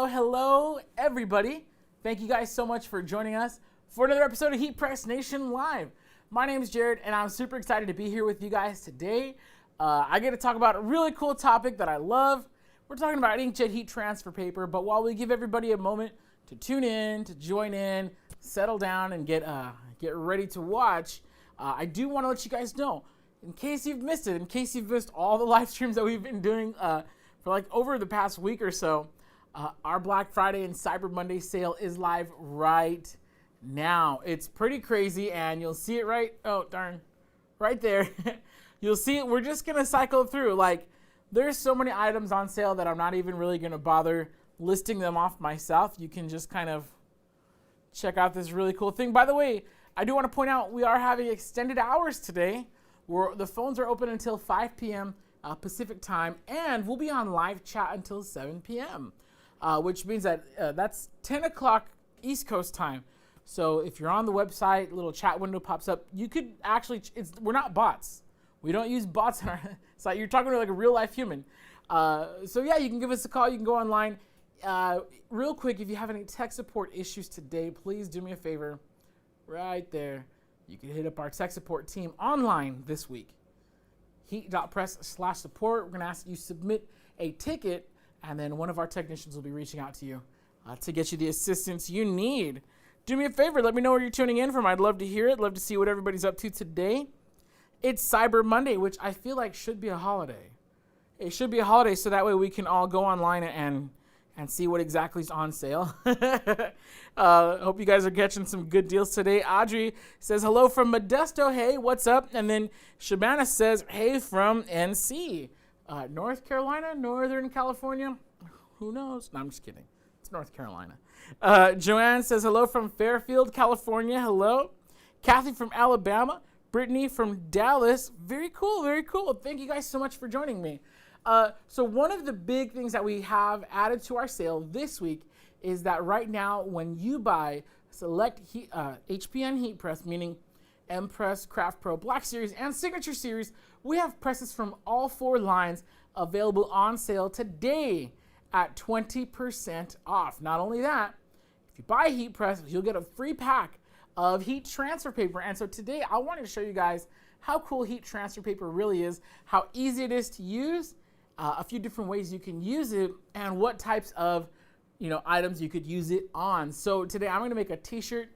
Hello, everybody. Thank you guys so much for joining us for another episode of Heat Press Nation Live. My name is Jared, and I'm super excited to be here with you guys today. I get to talk about a really cool topic that I love. We're talking about inkjet heat transfer paper, but while we give everybody a moment to tune in, to join in, settle down, and get ready to watch, I do want to let you guys know, in case you've missed it, in case you've missed all the live streams that we've been doing for like over the past week or so, our Black Friday and Cyber Monday sale is live right now. It's pretty crazy, and you'll see it right there. You'll see it. We're just going to cycle through. Like, there's so many items on sale that I'm not even really going to bother listing them off myself. You can just kind of check out this really cool thing. By the way, I do want to point out we are having extended hours today. The phones are open until 5 p.m. Pacific time, and we'll be on live chat until 7 p.m., which means that that's 10 o'clock East Coast time. So if you're on the website, a little chat window pops up. You could actually, we're not bots. We don't use bots on our site. You're talking to like a real life human. So yeah, you can give us a call. You can go online. Real quick, if you have any tech support issues today, please do me a favor. Right there. You can hit up our tech support team online this week. heat.press/support. We're going to ask you to submit a ticket, and then one of our technicians will be reaching out to you to get you the assistance you need. Do me a favor. Let me know where you're tuning in from. I'd love to hear it. Love to see what everybody's up to today. It's Cyber Monday, which I feel like should be a holiday. It should be a holiday so that way we can all go online and see what exactly is on sale. Hope you guys are catching some good deals today. Audrey says, hello from Modesto. Hey, what's up? And then Shabana says, hey from NC. North Carolina, Northern California. Who knows? No, I'm just kidding. It's North Carolina. Joanne says, hello from Fairfield, California. Hello. Kathy from Alabama. Brittany from Dallas. Very cool, very cool. Thank you guys so much for joining me. So one of the big things that we have added to our sale this week is that right now when you buy select HPN heat press, meaning M-Press, Craft Pro, Black Series, and Signature Series, we have presses from all four lines available on sale today at 20% off. Not only that, if you buy a heat press, you'll get a free pack of heat transfer paper. And so today I wanted to show you guys how cool heat transfer paper really is, how easy it is to use, a few different ways you can use it, and what types of items you could use it on. So today I'm going to make a t-shirt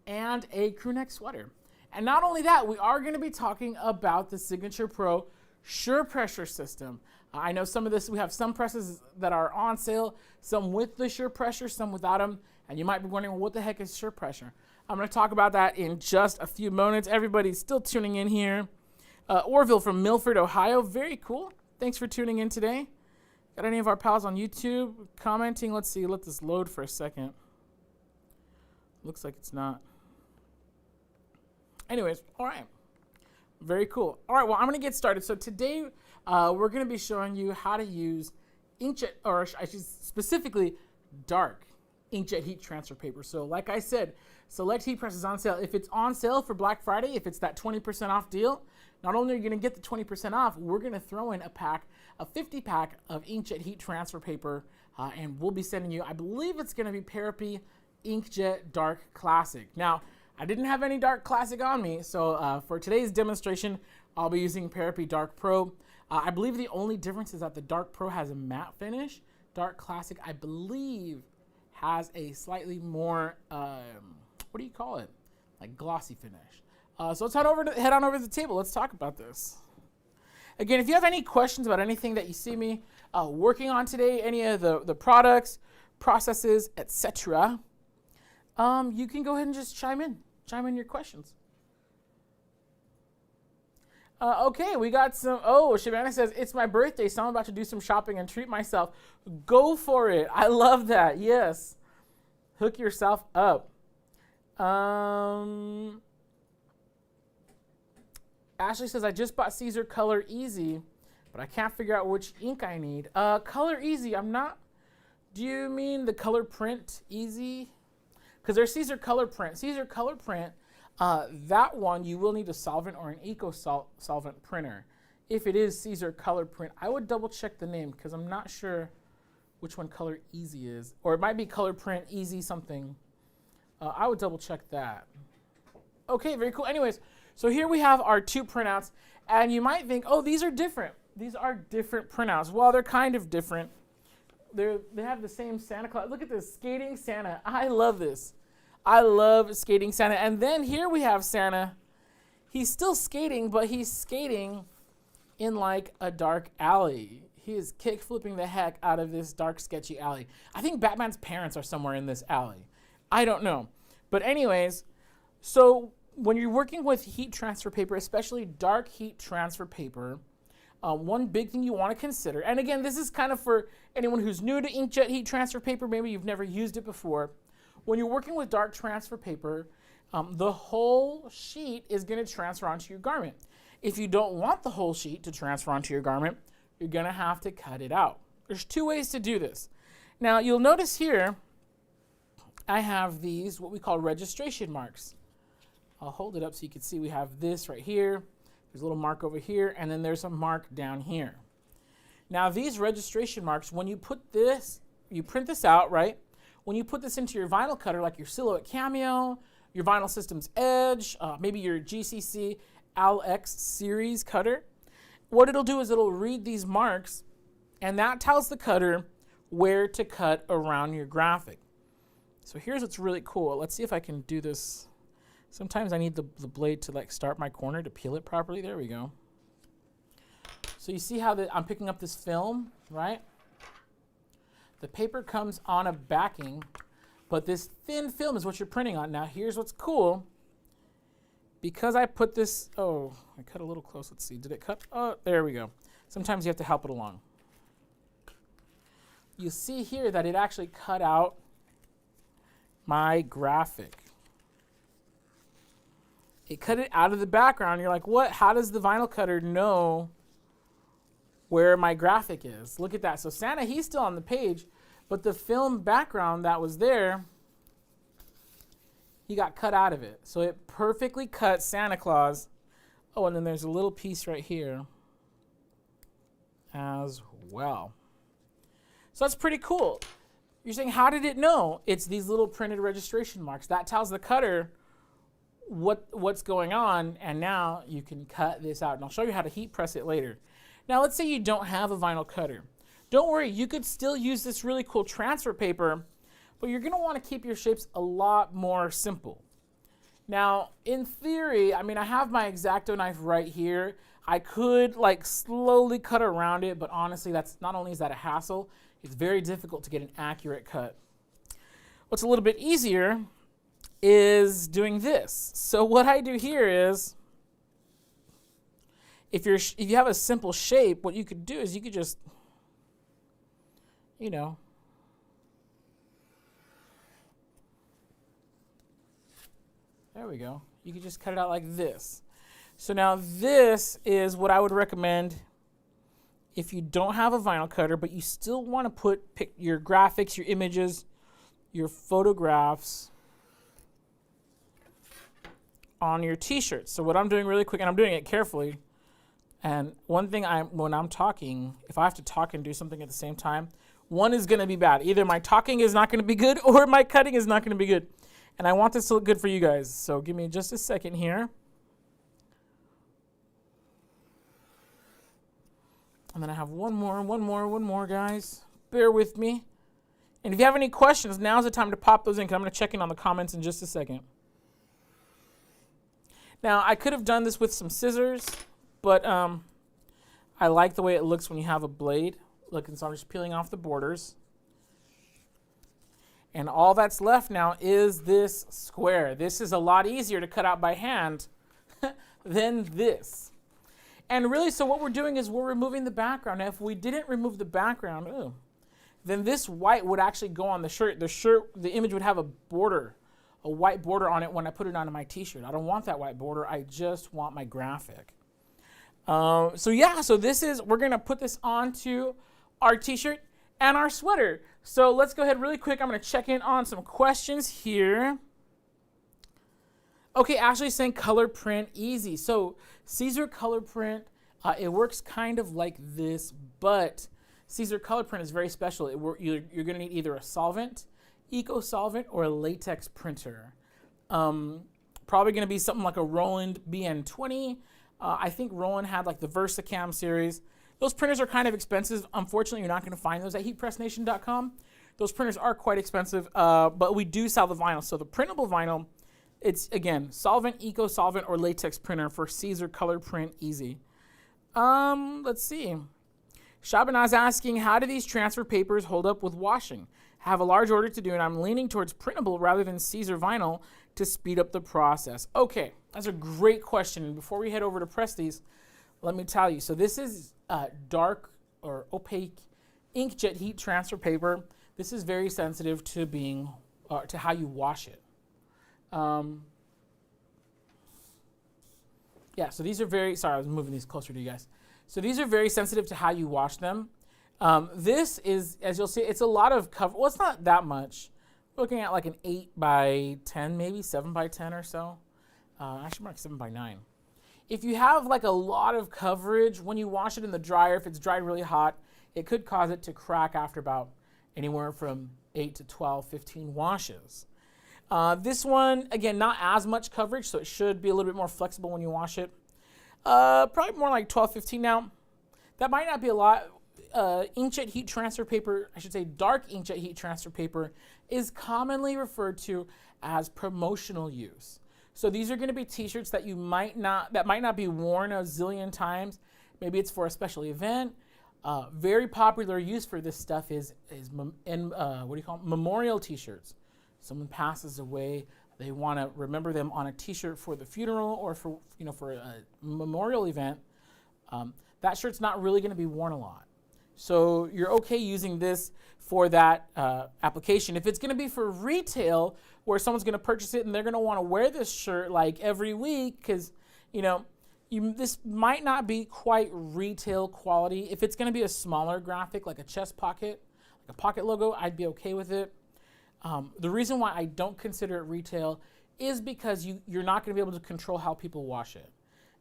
and a crew neck sweater. And not only that, we are going to be talking about the Signature Pro Sure Pressure system. I know some of this, we have some presses that are on sale, some with the Sure Pressure, some without them. And you might be wondering, well, what the heck is Sure Pressure? I'm going to talk about that in just a few moments. Everybody's still tuning in here. Orville from Milford, Ohio. Very cool. Thanks for tuning in today. Got any of our pals on YouTube commenting? Let's see. Let this load for a second. Looks like it's not. Anyways, all right. Very cool. All right, well, I'm going to get started. So today we're going to be showing you how to use inkjet, or I should specifically dark inkjet heat transfer paper. So like I said, select heat press is on sale. If it's on sale for Black Friday, if it's that 20% off deal, not only are you going to get the 20% off, we're going to throw in a 50 pack of inkjet heat transfer paper, and we'll be sending you, I believe it's going to be Parapi Inkjet Dark Classic. Now, I didn't have any Dark Classic on me, so for today's demonstration, I'll be using Parapi Dark Pro. I believe the only difference is that the Dark Pro has a matte finish. Dark Classic, I believe, has a slightly more, what do you call it? Like glossy finish. So let's head on over to the table. Let's talk about this. Again, if you have any questions about anything that you see me working on today, any of the products, processes, etc., you can go ahead and just chime in your questions. Okay, we got some. Oh, Shabana says, it's my birthday, so I'm about to do some shopping and treat myself. Go for it. I love that. Yes. Hook yourself up. Ashley says, I just bought Caesar Color Easy, but I can't figure out which ink I need. Color Easy, I'm not. Do you mean the Color Print Easy? Because there's Caesar Color Print. Caesar Color Print, that one you will need a solvent or an eco-solvent printer. If it is Caesar Color Print, I would double check the name because I'm not sure which one Color Easy is. Or it might be Color Print Easy something. I would double check that. Okay, very cool. Anyways, so here we have our two printouts. And you might think, oh, these are different. These are different printouts. Well, they're kind of different. They have the same Santa Claus. Look at this, Skating Santa. I love this. I love Skating Santa. And then here we have Santa. He's still skating, but he's skating in like a dark alley. He is kick flipping the heck out of this dark, sketchy alley. I think Batman's parents are somewhere in this alley. I don't know. But anyways, so when you're working with heat transfer paper, especially dark heat transfer paper, one big thing you want to consider, and again, this is kind of for anyone who's new to inkjet heat transfer paper, maybe you've never used it before. When you're working with dark transfer paper, the whole sheet is going to transfer onto your garment. If you don't want the whole sheet to transfer onto your garment, you're going to have to cut it out. There's two ways to do this. Now, you'll notice here, I have these, what we call registration marks. I'll hold it up so you can see we have this right here. There's a little mark over here, and then there's a mark down here. Now, these registration marks, when you put this, you print this out, right? When you put this into your vinyl cutter, like your Silhouette Cameo, your Vinyl Systems Edge, maybe your GCC Al-X series cutter, what it'll do is it'll read these marks, and that tells the cutter where to cut around your graphic. So here's what's really cool. Let's see if I can do this. Sometimes I need the blade to like start my corner to peel it properly. There we go. So you see how I'm picking up this film, right? The paper comes on a backing, but this thin film is what you're printing on. Now here's what's cool. Because I put this, oh, I cut a little close. Let's see, did it cut? Oh, there we go. Sometimes you have to help it along. You see here that it actually cut out my graphic. It cut it out of the background. You're like, what? How does the vinyl cutter know where my graphic is? Look at that. So Santa, he's still on the page, but the film background that was there, he got cut out of it. So it perfectly cut Santa Claus. Oh, and then there's a little piece right here as well. So that's pretty cool. You're saying, how did it know? It's these little printed registration marks. That tells the cutter what's going on, and now you can cut this out. And I'll show you how to heat press it later. Now, let's say you don't have a vinyl cutter. Don't worry, you could still use this really cool transfer paper, but you're gonna wanna keep your shapes a lot more simple. Now, in theory, I mean, I have my X-Acto knife right here. I could like slowly cut around it, but honestly, that's not only is that a hassle, it's very difficult to get an accurate cut. What's a little bit easier is doing this. So what I do here is, if you have a simple shape, what you could do is you could just, you know, there we go. You could just cut it out like this. So now this is what I would recommend if you don't have a vinyl cutter, but you still want to pick your graphics, your images, your photographs on your t-shirts. So what I'm doing really quick, and I'm doing it carefully, and one thing when I'm talking, if I have to talk and do something at the same time, one is going to be bad. Either my talking is not going to be good or my cutting is not going to be good. And I want this to look good for you guys. So give me just a second here. And then I have one more, guys. Bear with me. And if you have any questions, now's the time to pop those in, because I'm going to check in on the comments in just a second. Now, I could have done this with some scissors, but I like the way it looks when you have a blade. Look, and so I'm just peeling off the borders. And all that's left now is this square. This is a lot easier to cut out by hand than this. And really, so what we're doing is we're removing the background. Now, if we didn't remove the background, then this white would actually go on the shirt. The image would have a border, a white border on it when I put it onto my t-shirt. I don't want that white border. I just want my graphic. So we're gonna put this onto our t-shirt and our sweater. So let's go ahead really quick. I'm gonna check in on some questions here. Okay, Ashley's saying color print easy. So Caesar color print, it works kind of like this, but Caesar color print is very special. You're gonna need either a solvent, eco solvent, or a latex printer. Probably gonna be something like a Roland BN20. I think Roland had like the VersaCam series. Those printers are kind of expensive. Unfortunately, you're not gonna find those at heatpressnation.com. Those printers are quite expensive, but we do sell the vinyl. So the printable vinyl, it's, again, solvent, eco solvent, or latex printer for Caesar color print easy. Let's see. Shabanaz asking, how do these transfer papers hold up with washing? Have a large order to do, and I'm leaning towards printable rather than Caesar vinyl to speed up the process. Okay, that's a great question. And before we head over to press these, let me tell you. So this is dark or opaque inkjet heat transfer paper. This is very sensitive to to how you wash it. So these are very, sorry, I was moving these closer to you guys. So these are very sensitive to how you wash them. This is, as you'll see, it's a lot of cover. Well, it's not that much. We're looking at like an 8 by 10, maybe 7 by 10 or so. Actually more like 7 by 9. If you have like a lot of coverage, when you wash it in the dryer, if it's dried really hot, it could cause it to crack after about anywhere from 8 to 12, 15 washes. This one, again, not as much coverage, so it should be a little bit more flexible when you wash it. Probably more like 12, 15 now. That might not be a lot. Inkjet heat transfer paper, I should say dark inkjet heat transfer paper, is commonly referred to as promotional use. So these are going to be t-shirts that might not be worn a zillion times. Maybe it's for a special event. Very popular use for this stuff is memorial t-shirts. Someone passes away, they want to remember them on a t-shirt for the funeral or for a memorial event. That shirt's not really going to be worn a lot. So you're okay using this for that application. If it's going to be for retail, where someone's going to purchase it and they're going to want to wear this shirt like every week, because this might not be quite retail quality. If it's going to be a smaller graphic, like a chest pocket, like a pocket logo, I'd be okay with it. The reason why I don't consider it retail is because you're not going to be able to control how people wash it.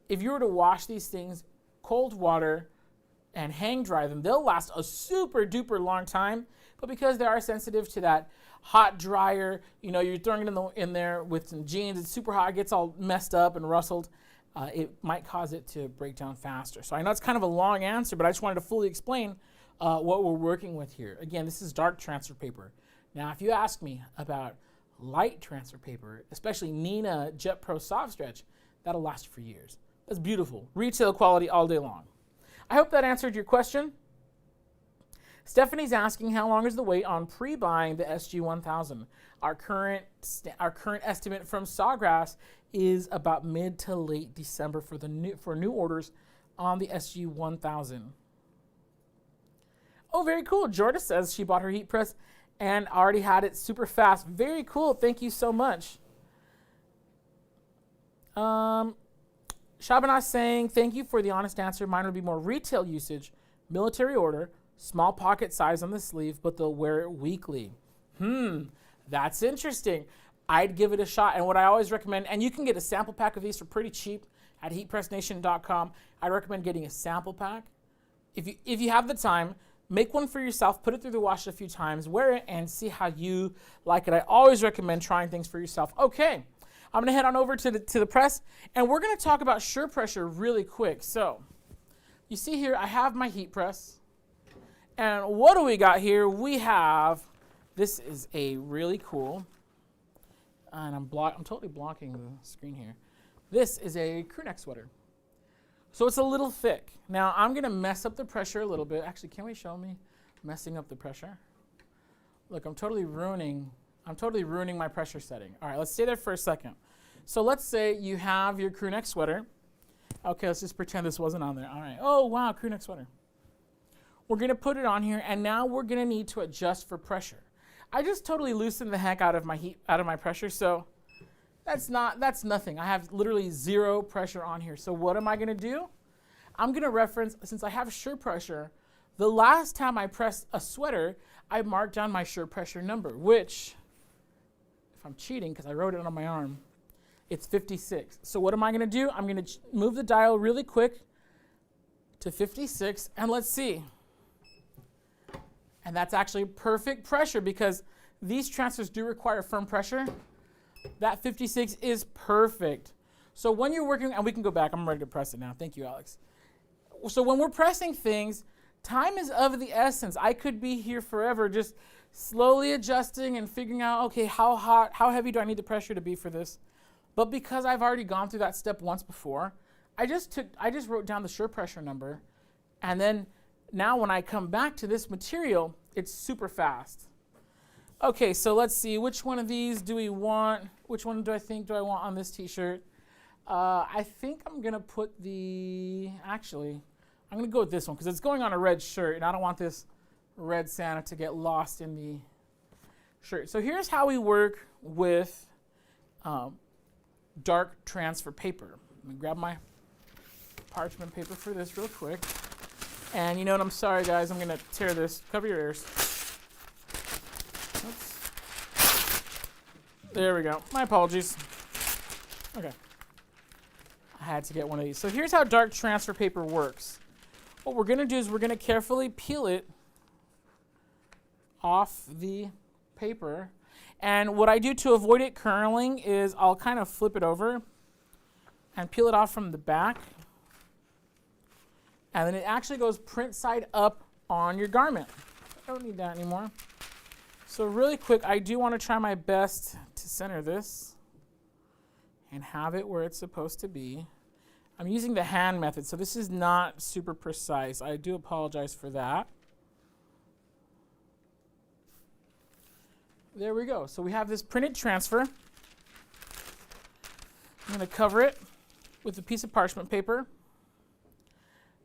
If you were to wash these things cold water and hang dry them, they'll last a super duper long time. But because they are sensitive to that hot dryer, you're throwing it in there with some jeans, it's super hot, it gets all messed up and rustled, it might cause it to break down faster. So I know it's kind of a long answer, but I just wanted to fully explain what we're working with here. Again, this is dark transfer paper. Now, if you ask me about light transfer paper, especially Nina Jet Pro Soft Stretch, that'll last you for years. That's beautiful. Retail quality all day long. I hope that answered your question. Stephanie's asking, how long is the wait on pre-buying the SG-1000? Our current estimate from Sawgrass is about mid to late December for new orders on the SG-1000. Oh, very cool. Jorda says she bought her heat press and already had it super fast. Very cool. Thank you so much. Shabanaz saying, thank you for the honest answer. Mine would be more retail usage, military order, small pocket size on the sleeve, but they'll wear it weekly. That's interesting. I'd give it a shot. And what I always recommend, and you can get a sample pack of these for pretty cheap at heatpressnation.com. I recommend getting a sample pack. If you have the time, make one for yourself, put it through the wash a few times, wear it, and see how you like it. I always recommend trying things for yourself. Okay, I'm going to head on over to the press, and we're going to talk about shear pressure really quick. So, you see here, I have my heat press. And what do we got here? We have, this is a really cool, and I'm totally blocking the screen here. This is a crew neck sweater. So it's a little thick. Now I'm gonna mess up the pressure a little bit. Actually, can we show me messing up the pressure? Look, I'm totally ruining my pressure setting. All right, let's stay there for a second. So let's say you have your crew neck sweater. Okay, let's just pretend this wasn't on there. All right. Oh, wow, crew neck sweater. We're going to put it on here, and now we're going to need to adjust for pressure. I just totally loosened the heck out of my pressure, so that's nothing. I have literally 0 pressure on here. So what am I going to do? I'm going to reference, since I have shirt pressure, the last time I pressed a sweater, I marked down my shirt pressure number, which, if I'm cheating because I wrote it on my arm, it's 56. So what am I going to do? I'm going to move the dial really quick to 56, and let's see. And that's actually perfect pressure because these transfers do require firm pressure. That 56 is perfect. So when you're working, and we can go back, I'm ready to press it now. Thank you, Alex. So when we're pressing things, time is of the essence. I could be here forever just slowly adjusting and figuring out, okay, how hot, how heavy do I need the pressure to be for this? But because I've already gone through that step once before, I just wrote down the shirt pressure number, and then now when I come back to this material, it's super fast. Okay, so let's see, which one of these do we want? Which one do I want on this t-shirt? I think I'm gonna put I'm gonna go with this one because it's going on a red shirt and I don't want this red Santa to get lost in the shirt. So here's how we work with dark transfer paper. Let me grab my parchment paper for this real quick. And you know what, I'm sorry guys, I'm gonna tear this. Cover your ears. Oops. There we go, my apologies. Okay, I had to get one of these. So here's how dark transfer paper works. What we're gonna do is we're gonna carefully peel it off the paper. And what I do to avoid it curling is I'll kind of flip it over and peel it off from the back. And then it actually goes print side up on your garment. I don't need that anymore. So really quick, I do want to try my best to center this and have it where it's supposed to be. I'm using the hand method, so this is not super precise. I do apologize for that. There we go. So we have this printed transfer. I'm going to cover it with a piece of parchment paper.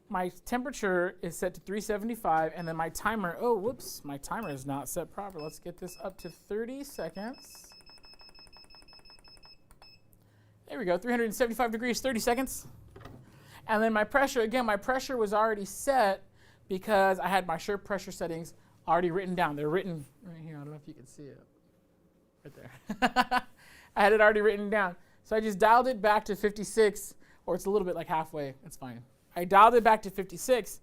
My temperature is set to 375, and then my timer, oh, whoops, my timer is not set properly. Let's get this up to 30 seconds. There we go, 375 degrees, 30 seconds. And then my pressure, again, my pressure was already set because I had my shirt pressure settings already written down. They're written right here. I don't know if you can see it. Right there. I had it already written down. So I just dialed it back to 56, or it's a little bit like halfway. It's fine. I dialed it back to 56,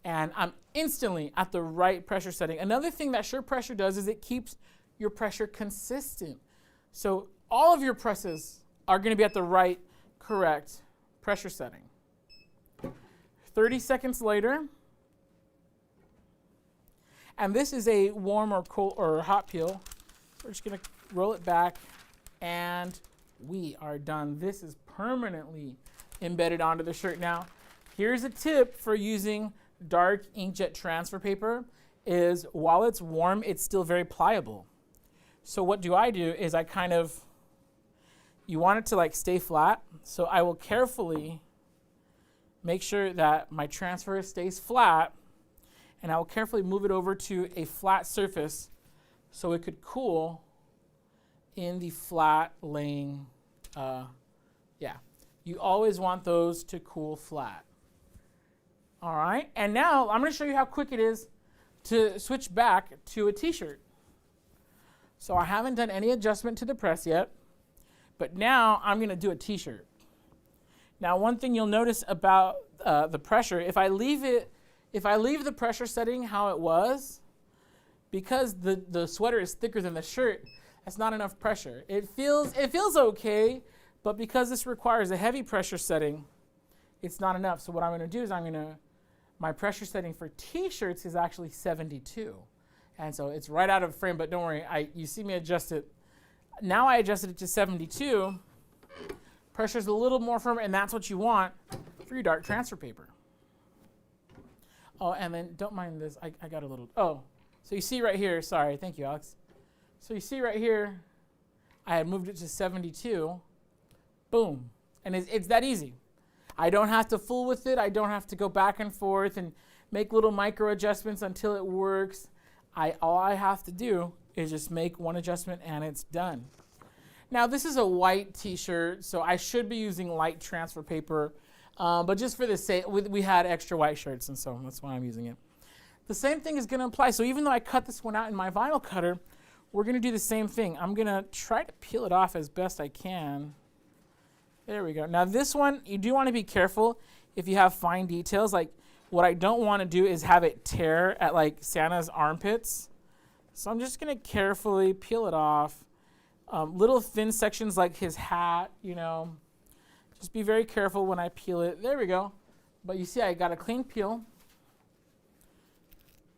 and I'm instantly at the right pressure setting. Another thing that shirt pressure does is it keeps your pressure consistent. So all of your presses are going to be at the right, correct pressure setting. 30 seconds later, and this is a warm or cold or hot peel. We're just going to roll it back, and we are done. This is permanently embedded onto the shirt now. Here's a tip for using dark inkjet transfer paper is while it's warm, it's still very pliable. So what do is I kind of, you want it to like stay flat. So I will carefully make sure that my transfer stays flat, and I will carefully move it over to a flat surface so it could cool in the flat laying, You always want those to cool flat. All right, and now I'm going to show you how quick it is to switch back to a t-shirt. So I haven't done any adjustment to the press yet, but now I'm going to do a t-shirt. Now one thing you'll notice about the pressure, if I leave the pressure setting how it was, because the sweater is thicker than the shirt, that's not enough pressure. It feels okay, but because this requires a heavy pressure setting, it's not enough. So what I'm going to do is my pressure setting for t-shirts is actually 72. And so it's right out of frame, but don't worry, you see me adjust it. Now I adjusted it to 72. Pressure's a little more firm, and that's what you want for your dark transfer paper. Oh, and then don't mind this, I got a little, so you see right here, sorry, thank you, Alex. So you see right here, I had moved it to 72, boom. And it's that easy. I don't have to fool with it. I don't have to go back and forth and make little micro adjustments until it works. All I have to do is just make one adjustment and it's done. Now this is a white t-shirt, so I should be using light transfer paper, but just for the sake, we had extra white shirts, and so that's why I'm using it. The same thing is going to apply. So even though I cut this one out in my vinyl cutter, we're going to do the same thing. I'm going to try to peel it off as best I can. There we go. Now this one, you do want to be careful if you have fine details. Like what I don't want to do is have it tear at like Santa's armpits. So I'm just going to carefully peel it off. Little thin sections like his hat, you know. Just be very careful when I peel it. There we go. But you see I got a clean peel.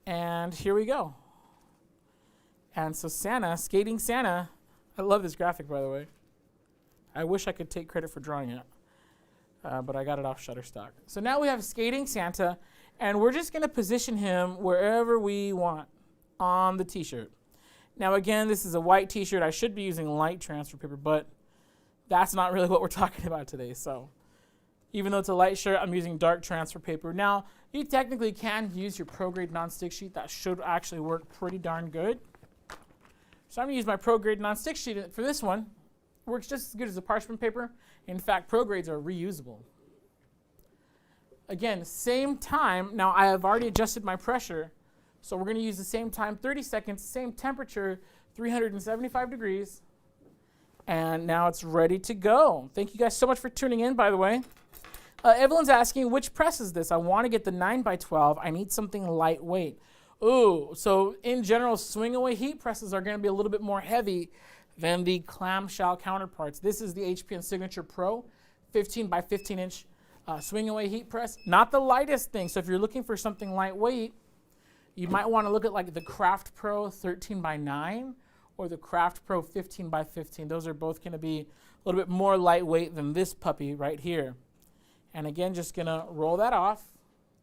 And here we go. And so Santa, skating Santa, I love this graphic, by the way. I wish I could take credit for drawing it, but I got it off Shutterstock. So now we have skating Santa, and we're just going to position him wherever we want on the t-shirt. Now again, this is a white t-shirt. I should be using light transfer paper, but that's not really what we're talking about today. So even though it's a light shirt, I'm using dark transfer paper. Now, you technically can use your pro-grade non-stick sheet. That should actually work pretty darn good. So I'm going to use my pro-grade non-stick sheet for this one. Works just as good as the parchment paper. In fact, pro-grades are reusable. Again, same time. Now, I have already adjusted my pressure. So we're going to use the same time, 30 seconds, same temperature, 375 degrees. And now it's ready to go. Thank you guys so much for tuning in, by the way. Evelyn's asking, which press is this? I want to get the 9x12. I need something lightweight. Ooh, so in general, swing away heat presses are going to be a little bit more heavy than the clamshell counterparts. This is the HPN Signature Pro 15x15 inch swing away heat press. Not the lightest thing. So if you're looking for something lightweight, you might want to look at like the Craft Pro 13x9 or the Craft Pro 15x15. Those are both going to be a little bit more lightweight than this puppy right here. And again, just going to roll that off,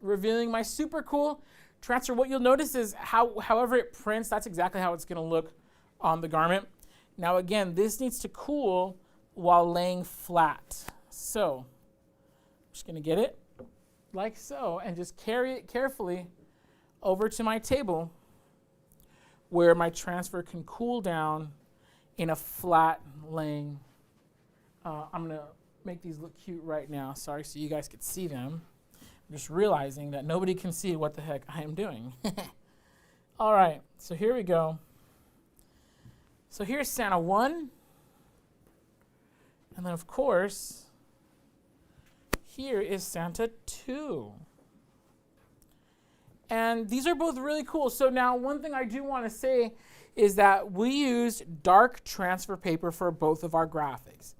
revealing my super cool transfer. What you'll notice is however it prints, that's exactly how it's going to look on the garment. Now again, this needs to cool while laying flat. So I'm just going to get it like so and just carry it carefully over to my table where my transfer can cool down in a flat laying. I'm going to make these look cute right now. Sorry, so you guys could see them. I'm just realizing that nobody can see what the heck I am doing. All right, so here we go. So here's Santa 1. And then, of course, here is Santa 2. And these are both really cool. So now one thing I do want to say is that we used dark transfer paper for both of our graphics.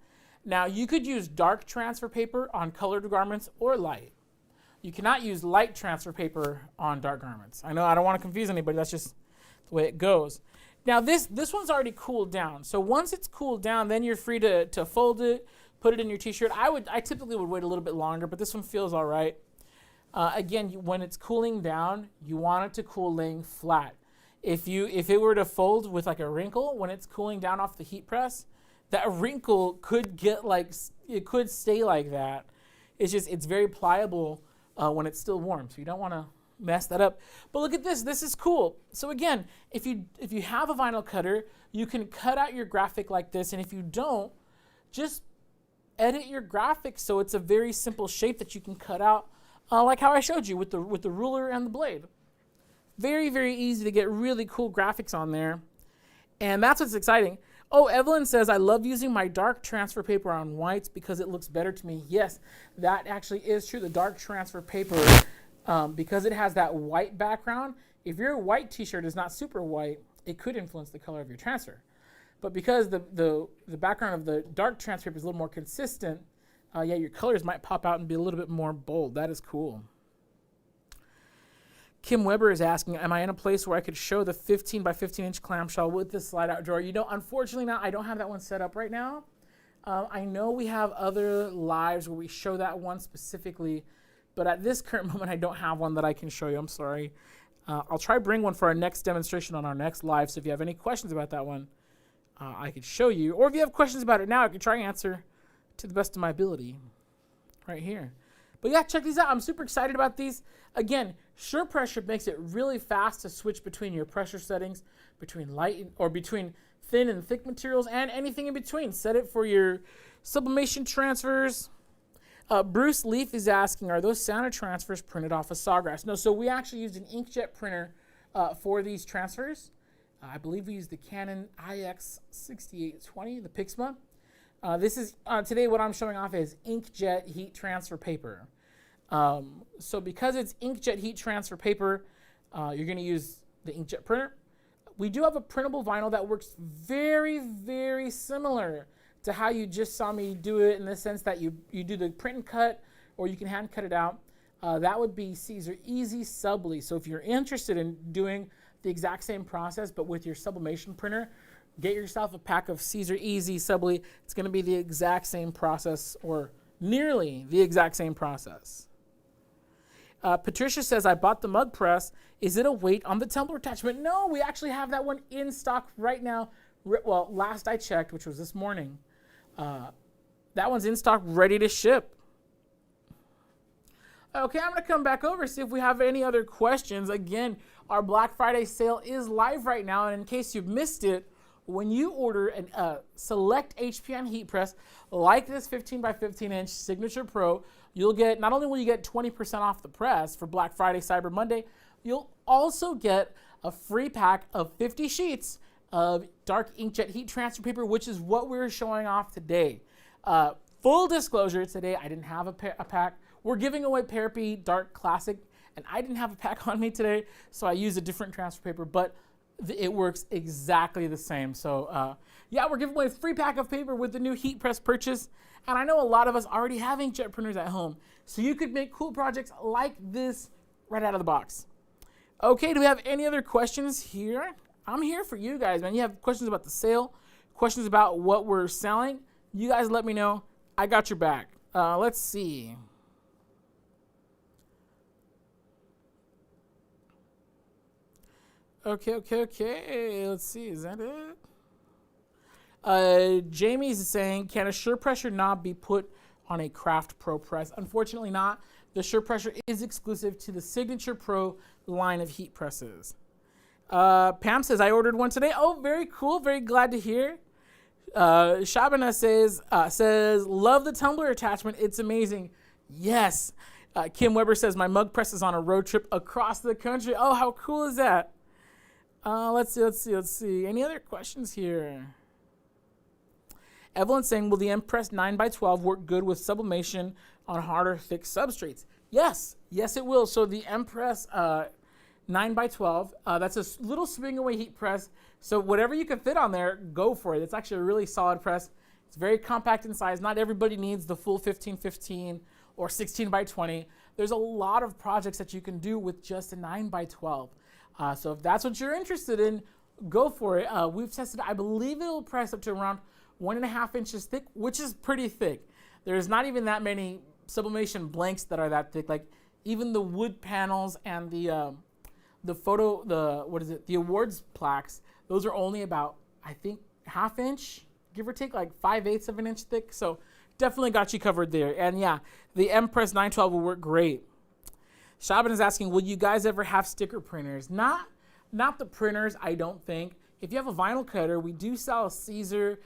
Now you could use dark transfer paper on colored garments or light. You cannot use light transfer paper on dark garments. I know I don't want to confuse anybody, that's just the way it goes. Now this one's already cooled down. So once it's cooled down, then you're free to fold it, put it in your t-shirt. I typically would wait a little bit longer, but this one feels all right. Again, when it's cooling down, you want it to cool laying flat. If it were to fold with like a wrinkle, when it's cooling down off the heat press, that wrinkle could get like, it could stay like that. It's very pliable when it's still warm, so you don't want to mess that up. But look at this is cool. So again, if you have a vinyl cutter, you can cut out your graphic like this, and if you don't, just edit your graphic so it's a very simple shape that you can cut out, like how I showed you with the ruler and the blade. Very, very easy to get really cool graphics on there, and that's what's exciting. Oh, Evelyn says, I love using my dark transfer paper on whites because it looks better to me. Yes, that actually is true. The dark transfer paper, because it has that white background, if your white t-shirt is not super white, it could influence the color of your transfer. But because the background of the dark transfer paper is a little more consistent, yeah, your colors might pop out and be a little bit more bold. That is cool. Kim Weber is asking, am I in a place where I could show the 15 by 15 inch clamshell with the slide out drawer? You know, unfortunately not. I don't have that one set up right now. I know we have other lives where we show that one specifically, but at this current moment, I don't have one that I can show you. I'm sorry. I'll try bring one for our next demonstration on our next live. So if you have any questions about that one, I could show you. Or if you have questions about it now, I could try and answer to the best of my ability right here. But yeah, check these out. I'm super excited about these. Again, sure pressure makes it really fast to switch between your pressure settings, between light or between thin and thick materials, and anything in between. Set it for your sublimation transfers. Bruce Leaf is asking, are those Santa transfers printed off of Sawgrass? No, so we actually used an inkjet printer for these transfers. I believe we used the Canon IX6820, the Pixma. This is, today what I'm showing off is inkjet heat transfer paper. So because it's inkjet heat transfer paper, you're going to use the inkjet printer. We do have a printable vinyl that works very, very similar to how you just saw me do it, in the sense that you do the print and cut, or you can hand cut it out. That would be Caesar Easy Subli. So if you're interested in doing the exact same process but with your sublimation printer, get yourself a pack of Caesar Easy Subli. It's going to be the exact same process, or nearly the exact same process. Patricia says, I bought the mug press. Is it a weight on the tumbler attachment? No, we actually have that one in stock right now. Well, last I checked, which was this morning, that one's in stock, ready to ship. Okay, I'm going to come back over, see if we have any other questions. Again, our Black Friday sale is live right now, and in case you've missed it, when you order a select HPN heat press like this 15 by 15 inch Signature Pro, you'll get, not only will you get 20% off the press for Black Friday, Cyber Monday, you'll also get a free pack of 50 sheets of dark inkjet heat transfer paper, which is what we're showing off today. Full disclosure, today I didn't have a pack. We're giving away Parapi Dark Classic, and I didn't have a pack on me today, so I used a different transfer paper, but it works exactly the same. So yeah, we're giving away a free pack of paper with the new heat press purchase, and I know a lot of us already have inkjet printers at home, so you could make cool projects like this right out of the box. Okay, do we have any other questions here? I'm here for you guys, man. You have questions about the sale, questions about what we're selling, you guys let me know. I got your back. Let's see. Okay. Let's see. Is that it? Jamie's saying, can a sure pressure knob be put on a Craft Pro press? Unfortunately not. The sure pressure is exclusive to the Signature Pro line of heat presses. Pam says, I ordered one today. Oh, very cool. Very glad to hear. Shabana says, love the tumbler attachment. It's amazing. Yes. Kim Weber says, my mug press is on a road trip across the country. Oh, how cool is that? Let's see. Any other questions here? Evelyn's saying, will the Impress 9x12 work good with sublimation on harder, thick substrates? Yes, it will. So the Impress 9x12, that's a little swing away heat press. So whatever you can fit on there, go for it. It's actually a really solid press. It's very compact in size. Not everybody needs the full 15x15 or 16x20. There's a lot of projects that you can do with just a 9x12. So if that's what you're interested in, go for it. We've tested, I believe it'll press up to around 1.5 inches thick, which is pretty thick. There's not even that many sublimation blanks that are that thick. Like even the wood panels and the awards plaques, those are only about, I think, 1/2 inch, give or take, like 5/8 of an inch thick. So definitely got you covered there. And yeah, the Impress 912 will work great. Shaban is asking, will you guys ever have sticker printers? Not the printers, I don't think. If you have a vinyl cutter, we do sell a Caesar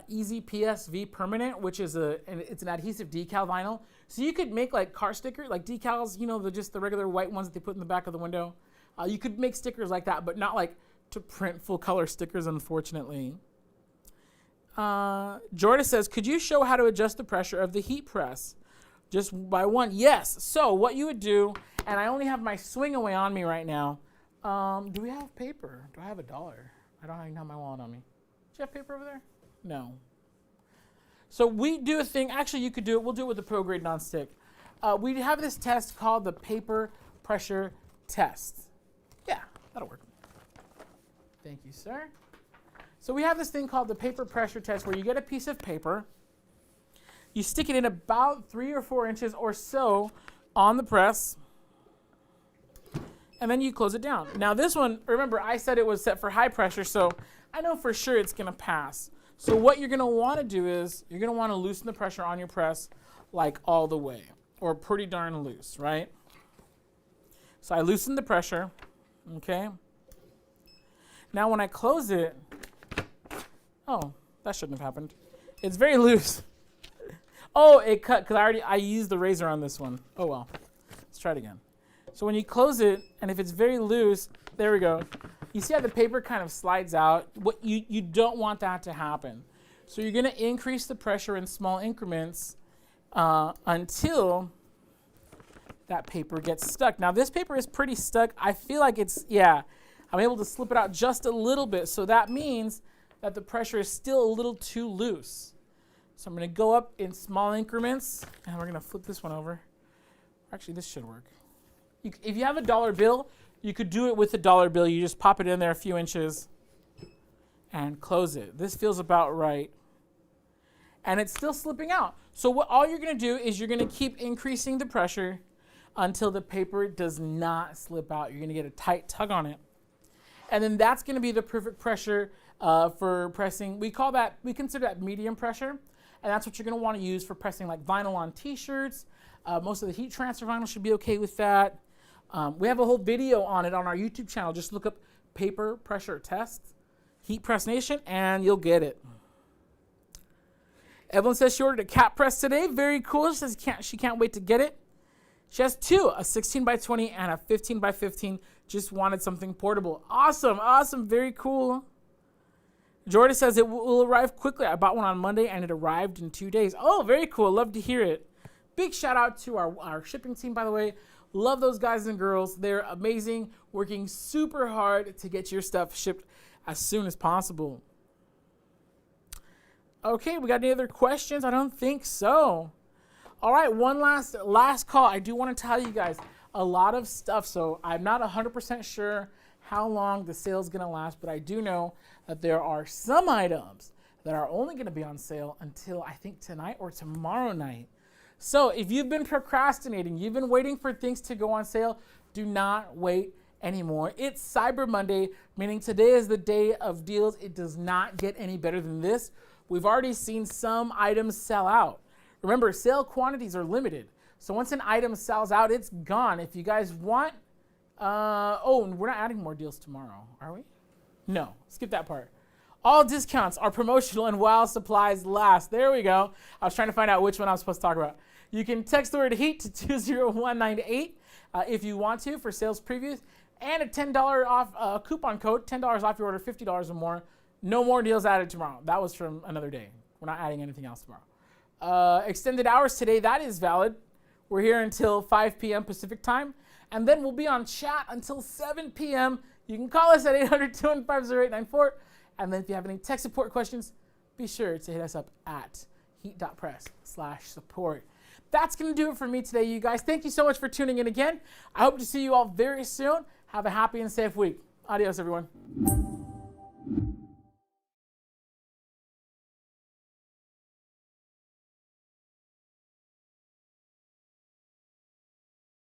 Easy PSV Permanent, which is it's an adhesive decal vinyl. So you could make like car sticker, like decals, you know, just the regular white ones that they put in the back of the window. You could make stickers like that, but not like to print full color stickers, unfortunately. Jordan says, could you show how to adjust the pressure of the heat press? Just by one? Yes. So what you would do, and I only have my swing away on me right now. Do we have paper? Do I have $1? I don't even have my wallet on me. Do you have paper over there? No. So we do a thing. Actually, you could do it. We'll do it with the Pro Grade nonstick. We have this test called the paper pressure test. Yeah, that'll work. Thank you, sir. So we have this thing called the paper pressure test where you get a piece of paper. You stick it in about 3 or 4 inches or so on the press, and then you close it down. Now this one, remember I said it was set for high pressure, so I know for sure it's gonna pass. So what you're gonna wanna do is, you're gonna wanna loosen the pressure on your press like all the way. or pretty darn loose, right? So I loosen the pressure, okay? Now when I close it, oh, that shouldn't have happened. It's very loose. Oh, it cut because I used the razor on this one. Oh well, let's try it again. So when you close it, and if it's very loose, there we go. You see how the paper kind of slides out? What you don't want that to happen. So you're gonna increase the pressure in small increments until that paper gets stuck. Now this paper is pretty stuck. I feel like I'm able to slip it out just a little bit. So that means that the pressure is still a little too loose. So I'm gonna go up in small increments, and we're gonna flip this one over. Actually, this should work. If you have a dollar bill, you could do it with a dollar bill. You just pop it in there a few inches and close it. This feels about right. And it's still slipping out. So all you're gonna do is you're gonna keep increasing the pressure until the paper does not slip out. You're gonna get a tight tug on it. And then that's gonna be the perfect pressure for pressing. We consider that medium pressure. And that's what you're gonna wanna use for pressing like vinyl on t-shirts. Most of the heat transfer vinyl should be okay with that. We have a whole video on it on our YouTube channel. Just look up paper pressure test, Heat Press Nation, and you'll get it. Evelyn says she ordered a cat press today. Very cool. She says she can't wait to get it. She has two, a 16 by 20 and a 15 by 15. Just wanted something portable. Awesome, awesome, very cool. Jordan says it will arrive quickly. I bought one on Monday and it arrived in 2 days. Oh, very cool. Love to hear it. Big shout out to our shipping team, by the way. Love those guys and girls. They're amazing, working super hard to get your stuff shipped as soon as possible. Okay, we got any other questions? I don't think so. All right, one last call. I do want to tell you guys a lot of stuff. So I'm not 100% sure how long the sale is going to last, but I do know that there are some items that are only going to be on sale until I think tonight or tomorrow night. So if you've been procrastinating, you've been waiting for things to go on sale, do not wait anymore. It's Cyber Monday, meaning today is the day of deals. It does not get any better than this. We've already seen some items sell out. Remember, sale quantities are limited. So once an item sells out, it's gone. If you guys want, we're not adding more deals tomorrow, are we? No, skip that part. All discounts are promotional and while supplies last. There we go. I was trying to find out which one I was supposed to talk about. You can text the word HEAT to 20198 if you want to for sales previews, and a $10 off coupon code, $10 off your order, $50 or more. No more deals added tomorrow. That was from another day. We're not adding anything else tomorrow. Extended hours today, that is valid. We're here until 5 p.m. Pacific time, and then we'll be on chat until 7 p.m. You can call us at 800-215-0894, and then if you have any tech support questions, be sure to hit us up at heat.press/support. That's going to do it for me today, you guys. Thank you so much for tuning in again. I hope to see you all very soon. Have a happy and safe week. Adios, everyone.